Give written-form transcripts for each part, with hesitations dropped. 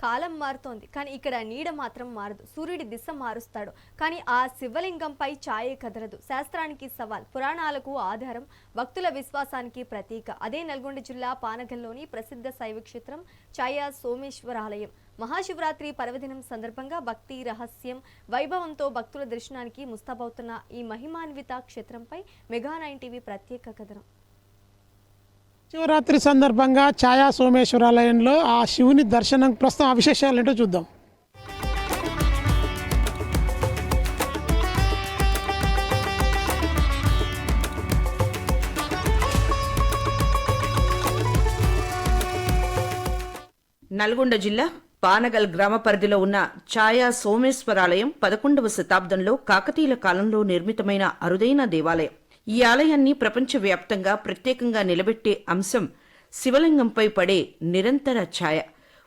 కాలం మారుతోంది కానీ ఇక్కడ నీడ మాత్రం మారదు. సూర్యుడి దిశ మారుస్తాడు కానీ ఆ శివలింగంపై ఛాయే కదలదు. శాస్త్రానికి సవాల్, పురాణాలకు ఆధారం, భక్తుల విశ్వాసానికి ప్రతీక. అదే నల్గొండ జిల్లా పానగల్లోని ప్రసిద్ధ శైవ క్షేత్రం ఛాయా సోమేశ్వరాలయం. మహాశివరాత్రి పర్వదినం సందర్భంగా భక్తి, రహస్యం, వైభవంతో భక్తుల దర్శనానికి ముస్తాబవుతున్న ఈ మహిమాన్విత క్షేత్రంపై మెగా 9 టీవీ ప్రత్యేక కథనం. శివరాత్రి సందర్భంగా ఛాయా సోమేశ్వరాలయంలో ఆ శివుని దర్శనం ప్రస్తుతం ఆ విశేషాలు ఏంటో చూద్దాం. నల్గొండ జిల్లా పానగల్ గ్రామ పరిధిలో ఉన్న ఛాయా సోమేశ్వరాలయం 11వ శతాబ్దంలో కాకతీయుల కాలంలో నిర్మితమైన అరుదైన దేవాలయం. ఈ ఆలయాన్ని ప్రపంచవ్యాప్తంగా ప్రత్యేకంగా నిలబెట్టే అంశం శివలింగంపై పడే నిరంతర ఛాయ.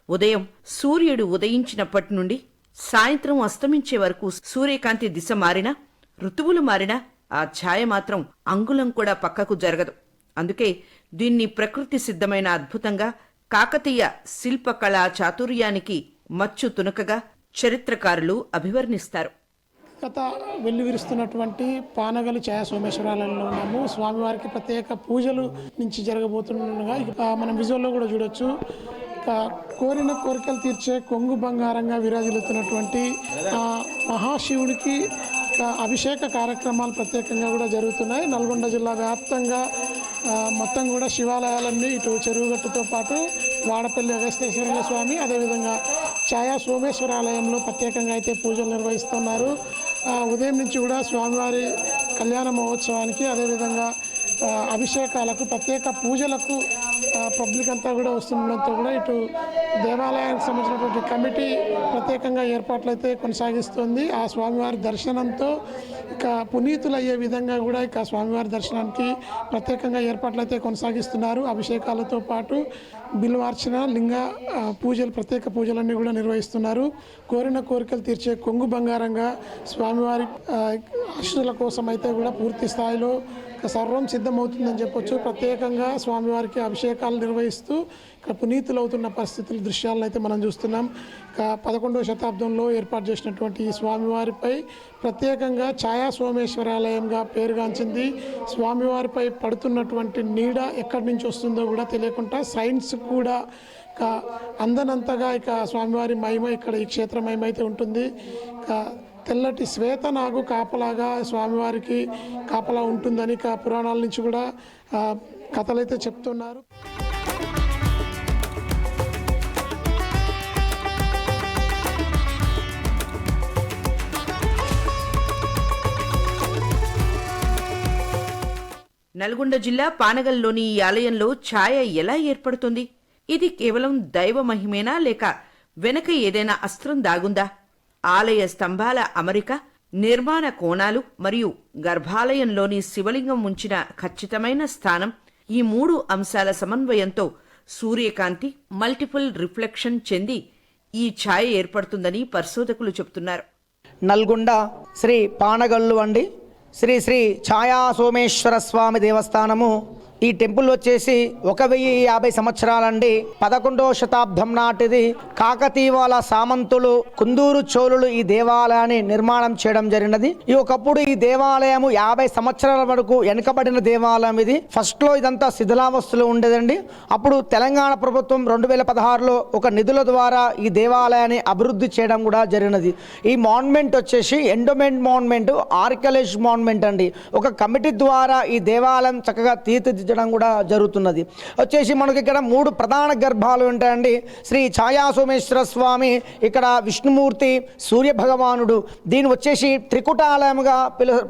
ఉదయం సూర్యుడు ఉదయించినప్పటి నుండి సాయంత్రం అస్తమించే వరకు సూర్యకాంతి దిశ మారినా, ఋతువులు మారినా ఆ ఛాయ మాత్రం అంగుళం కూడా పక్కకు జరగదు. అందుకే దీన్ని ప్రకృతి సిద్ధమైన అద్భుతంగా, కాకతీయ శిల్పకళా చాతుర్యానికి మచ్చు తునకగా చరిత్రకారులు అభివర్ణిస్తారు. గత వెల్లువిరుస్తున్నటువంటి పానగల్ ఛాయా సోమేశ్వరాలయంలో ఉన్నాము. స్వామివారికి ప్రత్యేక పూజలు నుంచి జరగబోతుండగా మనం విజువల్లో కూడా చూడొచ్చు. కోరిన కోరికలు తీర్చే కొంగు బంగారంగా విరాజిల్లుతున్నటువంటి మహాశివుడికి అభిషేక కార్యక్రమాలు ప్రత్యేకంగా కూడా జరుగుతున్నాయి. నల్గొండ జిల్లా వ్యాప్తంగా మొత్తం కూడా శివాలయాలన్నీ ఇటు చెరువుగట్టుతో పాటు వాడపల్లి అగస్తేశ్వర స్వామి, అదేవిధంగా ఛాయా సోమేశ్వరాలయంలో ప్రత్యేకంగా అయితే పూజలు నిర్వహిస్తున్నారు. ఉదయం నుంచి కూడా స్వామివారి కళ్యాణ మహోత్సవానికి, అదేవిధంగా అభిషేకాలకు, ప్రత్యేక పూజలకు పబ్లిక్ అంతా కూడా వస్తుండడంతో కూడా ఇటు దేవాలయానికి సంబంధించినటువంటి కమిటీ ప్రత్యేకంగా ఏర్పాట్లు అయితే కొనసాగిస్తుంది. ఆ స్వామివారి దర్శనంతో ఇక పునీతులయ్యే విధంగా కూడా ఇక స్వామివారి దర్శనానికి ప్రత్యేకంగా ఏర్పాట్లు అయితే కొనసాగిస్తున్నారు. అభిషేకాలతో పాటు బిల్వార్చన, లింగ పూజలు, ప్రత్యేక పూజలన్నీ కూడా నిర్వహిస్తున్నారు. కోరిన కోరికలు తీర్చే కొంగు బంగారంగా స్వామివారి ఆశీస్సుల కోసం అయితే కూడా పూర్తి స్థాయిలో సర్వం సిద్ధమవుతుందని చెప్పొచ్చు. ప్రత్యేకంగా స్వామివారికి అభిషేకాలు నిర్వహిస్తూ ఇక్కడ పునీతులు అవుతున్న పరిస్థితుల దృశ్యాలను అయితే మనం చూస్తున్నాం. 11వ శతాబ్దంలో ఏర్పాటు చేసినటువంటి ఈ స్వామివారిపై ప్రత్యేకంగా ఛాయా సోమేశ్వరాలయంగా పేరుగాంచింది. స్వామివారిపై పడుతున్నటువంటి నీడ ఎక్కడి నుంచి వస్తుందో కూడా తెలియకుండా సైన్స్ కూడా అందనంతగా ఇక స్వామివారి మహిమ ఇక్కడ ఈ క్షేత్ర మహిమ అయితే ఉంటుంది. తెల్లటి శ్వేత నాగు కాపలాగా స్వామివారికి కాపలా ఉంటుందని పురాణాల నుంచి కూడా కథలైతే చెప్తున్నారు. నల్గొండ జిల్లా పానగల్లోని ఈ ఆలయంలో ఛాయ ఎలా ఏర్పడుతుంది? ఇది కేవలం దైవ మహిమేనా, లేక వెనక ఏదైనా అస్త్రం దాగుందా? ఆలయ స్తంభాల అమరిక, నిర్మాణ కోణాలు మరియు గర్భాలయంలోని శివలింగం ఉంచిన ఖచ్చితమైన స్థానం, ఈ 3 అంశాల సమన్వయంతో సూర్యకాంతి మల్టిపుల్ రిఫ్లెక్షన్ చెంది ఈ ఛాయ ఏర్పడుతుందని పరిశోధకులు చెబుతున్నారు. నల్గొండ శ్రీ పానగల్లు అండి, శ్రీ శ్రీ ఛాయా సోమేశ్వర స్వామి దేవస్థానము. ఈ టెంపుల్ వచ్చేసి 1050 సంవత్సరాలండి. 11వ శతాబ్దం నాటిది. కాకతీయుల సామంతులు, కుందూరు చోళులు ఈ దేవాలయాన్ని నిర్మాణం చేయడం జరిగినది. ఒకప్పుడు ఈ దేవాలయము 50 సంవత్సరాల వరకు వెనుకబడిన దేవాలయం ఇది. ఫస్ట్ లో ఇదంతా శిథిలావస్థలో ఉండేదండి. అప్పుడు తెలంగాణ ప్రభుత్వం 2016లో ఒక నిధుల ద్వారా ఈ దేవాలయాన్ని అభివృద్ధి చేయడం కూడా జరిగినది. ఈ మాన్మెంట్ వచ్చేసి ఎండోమెంట్ మాన్మెంట్, ఆర్కియాలజీ మాన్మెంట్ అండి. ఒక కమిటీ ద్వారా ఈ దేవాలయం చక్కగా తీర్చిదిద్దడం కూడా జరుగుతున్నది. వచ్చేసి మనకి ఇక్కడ 3 ప్రధాన గర్భాలు ఉంటాయండి. శ్రీ ఛాయా సోమేశ్వర స్వామి, ఇక్కడ విష్ణుమూర్తి, సూర్య భగవానుడు. దీని వచ్చేసి త్రికుటాలయముగా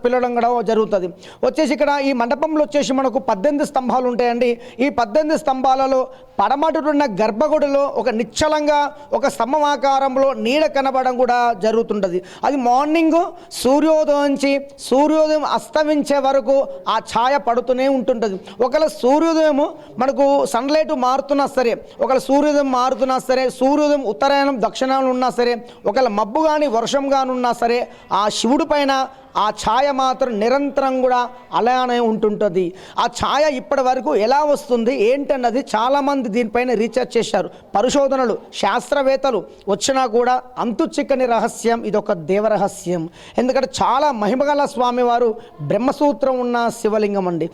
పిలవడం కూడా జరుగుతుంది. వచ్చేసి ఇక్కడ ఈ మండపంలో వచ్చేసి మనకు 18 స్తంభాలు ఉంటాయండి. ఈ 18 స్తంభాలలో పడమటున్న గర్భగుడిలో ఒక నిశ్చలంగా ఒక స్తంభమాకారంలో నీడ కనబడడం కూడా జరుగుతుంటుంది. అది మార్నింగ్ సూర్యోదయం నుంచి సూర్యోదయం అస్తమించే వరకు ఆ ఛాయ పడుతూనే ఉంటుంటుంది. ఒకవేళ సూర్యోదయము మనకు సన్లైట్ మారుతున్నా సరే, ఒకవేళ సూర్యోదయం మారుతున్నా సరే, సూర్యోదయం ఉత్తరాయణం దక్షిణాయనం ఉన్నా సరే, ఒకవేళ మబ్బు కానీ వర్షం కానీ ఉన్నా సరే, ఆ శివుడి పైన ఆ ఛాయ మాత్రం నిరంతరం కూడా అలానే ఉంటుంటుంది. ఆ ఛాయ ఇప్పటి వరకు ఎలా వస్తుంది ఏంటన్నది చాలామంది దీనిపైన రీసెర్చ్ చేశారు. పరిశోధనలు శాస్త్రవేత్తలు వచ్చినా కూడా అంతు చిక్కని రహస్యం, ఇదొక దేవరహస్యం. ఎందుకంటే చాలా మహిమగల స్వామివారు బ్రహ్మసూత్రం ఉన్న శివలింగం అండి.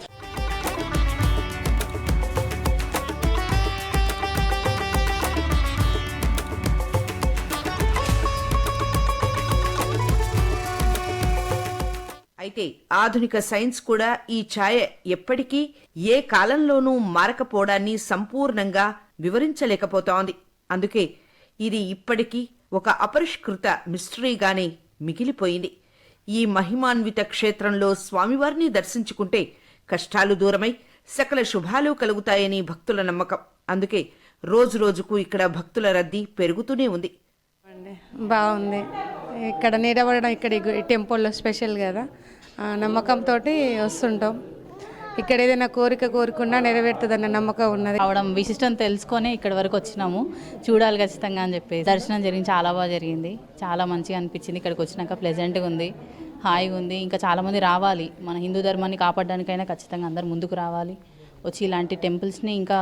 అయితే ఆధునిక సైన్స్ కూడా ఈ ఛాయ ఎప్పటికీ ఏ కాలంలోనూ మారకపోవడాన్ని సంపూర్ణంగా వివరించలేకపోతోంది. అందుకే ఇది ఇప్పటికీ ఒక అపరిష్కృత మిస్టరీగానే మిగిలిపోయింది. ఈ మహిమాన్విత క్షేత్రంలో స్వామివారిని దర్శించుకుంటే కష్టాలు దూరమై సకల శుభాలు కలుగుతాయని భక్తుల నమ్మకం. అందుకే రోజురోజుకు ఇక్కడ భక్తుల రద్దీ పెరుగుతూనే ఉంది. బాగుంది. ఇక్కడ నిలబడడం ఇక్కడ ఈ టెంపుల్లో స్పెషల్ కదా, నమ్మకంతో వస్తుంటాం. ఇక్కడ ఏదైనా కోరుకున్నా నెరవేరుతుందన్న నమ్మకం ఉన్నది. అవడం విశిష్టం తెలుసుకొని ఇక్కడ వరకు వచ్చినాము, చూడాలి ఖచ్చితంగా అని చెప్పి. దర్శనం జరిగింది, చాలా బాగా జరిగింది, చాలా మంచిగా అనిపించింది. ఇక్కడికి వచ్చినాక ప్లెజెంట్గా ఉంది, హాయిగా ఉంది. ఇంకా చాలామంది రావాలి, మన హిందూ ధర్మాన్ని కాపాడడానికైనా ఖచ్చితంగా అందరు ముందుకు రావాలి, వచ్చి ఇలాంటి టెంపుల్స్ని ఇంకా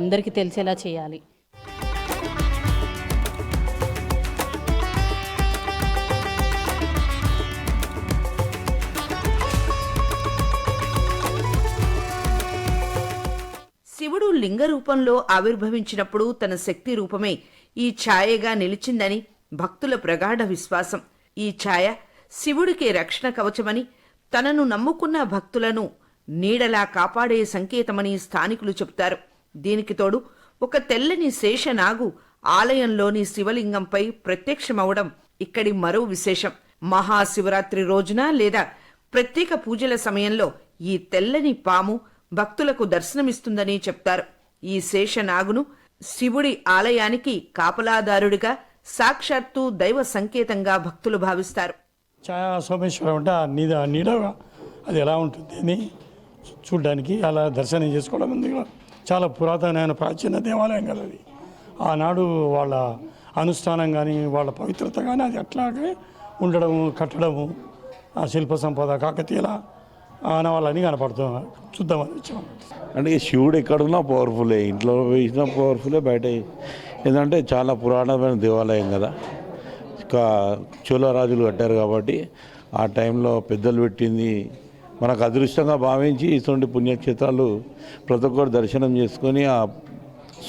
అందరికీ తెలిసేలా చేయాలి. శివుడు లింగ రూపంలో ఆవిర్భవించినప్పుడు తన శక్తి రూపమే ఈ ఛాయగా నిలిచిందని భక్తుల ప్రగాఢ విశ్వాసం. ఈ ఛాయ శివుడికి రక్షణ కవచమని, తనను నమ్ముకున్న భక్తులను నీడలా కాపాడే సంకేతమని స్థానికులు చెబుతారు. దీనికి తోడు ఒక తెల్లని శేషనాగు ఆలయంలోని శివలింగంపై ప్రత్యక్షమవడం ఇక్కడి మరో విశేషం. మహాశివరాత్రి రోజున లేదా ప్రత్యేక పూజల సమయంలో ఈ తెల్లని పాము భక్తులకు దర్శనమిస్తుందని చెప్తారు. ఈ శేషనాగును శివుడి ఆలయానికి కాపలాదారుడిగా, సాక్షాత్తు దైవ సంకేతంగా భక్తులు భావిస్తారు. ఛాయా సోమేశ్వరం అంటే ఆ నీడగా అది ఎలా ఉంటుంది అని చూడడానికి, అలా దర్శనం చేసుకోవడం ఎందుకు చాలా పురాతనమైన ప్రాచీన దేవాలయం కదా అది. ఆనాడు వాళ్ళ అనుష్ఠానం కానీ వాళ్ళ పవిత్రత కానీ అది అట్లాగే ఉండడము, కట్టడము, ఆ శిల్ప సంపద కాకతీయుల ఆనవాళ్ళని కనపడుతున్నాం, చూద్దామని వచ్చాము. అంటే శివుడు ఎక్కడున్నా పవర్ఫుల్లే, ఇంట్లో వేసినా పవర్ఫుల్లే, బయట ఏంటంటే చాలా పురాతనమైన దేవాలయం కదా. చోళరాజులు కట్టారు కాబట్టి ఆ టైంలో పెద్దలు పెట్టింది మనకు అదృష్టంగా భావించి ఇటువంటి పుణ్యక్షేత్రాలు ప్రతి ఒక్కరు దర్శనం చేసుకొని ఆ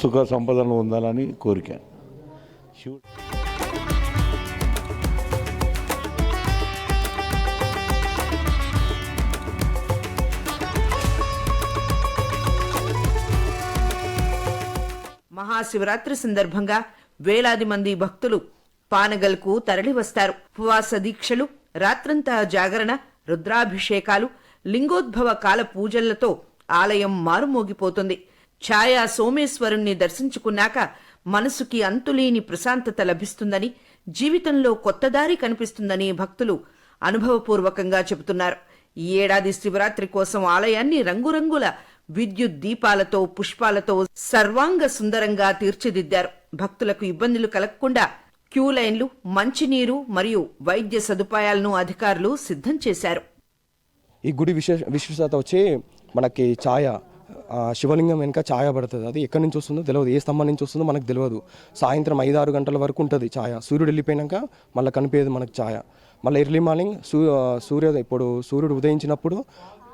సుఖ సంపదలు పొందాలని కోరిక. శివుడు మహాశివరాత్రి సందర్భంగా వేలాది మంది భక్తులు పానగల్కు తరలివస్తారు. ఉపవాస దీక్షలు, రాత్రంతా జాగరణ, రుద్రాభిషేకాలు, లింగోద్భవ కాల పూజలతో ఆలయం మారుమోగిపోతుంది. ఛాయా సోమేశ్వరుణ్ణి దర్శించుకున్నాక మనసుకి అంతులేని ప్రశాంతత లభిస్తుందని, జీవితంలో కొత్త దారి కనిపిస్తుందని భక్తులు అనుభవపూర్వకంగా చెబుతున్నారు. ఈ ఏడాది శివరాత్రి కోసం ఆలయాన్ని రంగురంగుల విద్యుత్ దీపాలతో, పుష్పాలతో సర్వాంగ సుందరంగా తీర్చిదిద్దారు. భక్తులకు ఇబ్బందులు కలగకుండా క్యూ లైన్లు, మంచినీరు మరియు వైద్య సదుపాయాలను అధికారులు సిద్ధం చేశారు. ఈ గుడి విశిష్టత వచ్చి మనకి ఛాయ, శివలింగం వెనుక ఛాయ పడుతుంది. అది ఎక్కడి నుంచి వస్తుందో తెలియదు, ఏ స్తంభం నుంచి వస్తుందో మనకు తెలియదు. సాయంత్రం 5-6 గంటల వరకు ఉంటుంది ఛాయ. సూర్యుడు వెళ్ళిపోయాక మళ్ళీ కనిపించదు మనకు ఛాయ. మళ్ళీ ఎర్లీ మార్నింగ్ ఇప్పుడు సూర్యుడు ఉదయించినప్పుడు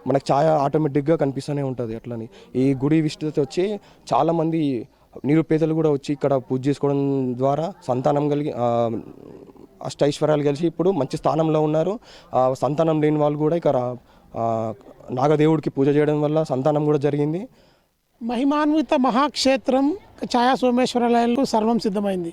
మనకు ఛాయ ఆటోమేటిక్గా కనిపిస్తూనే ఉంటుంది. అట్లని ఈ గుడి విశిష్టత వచ్చి చాలామంది నిరుపేదలు కూడా వచ్చి ఇక్కడ పూజ చేసుకోవడం ద్వారా సంతానం కలిగి అష్టైశ్వర్యాలు కలిసి ఇప్పుడు మంచి స్థానంలో ఉన్నారు. సంతానం లేని వాళ్ళు కూడా ఇక్కడ నాగదేవుడికి పూజ చేయడం వల్ల సంతానం కూడా జరిగింది. మహిమాన్విత మహాక్షేత్రం ఛాయా సోమేశ్వరాలయంలో సర్వం సిద్ధమైంది.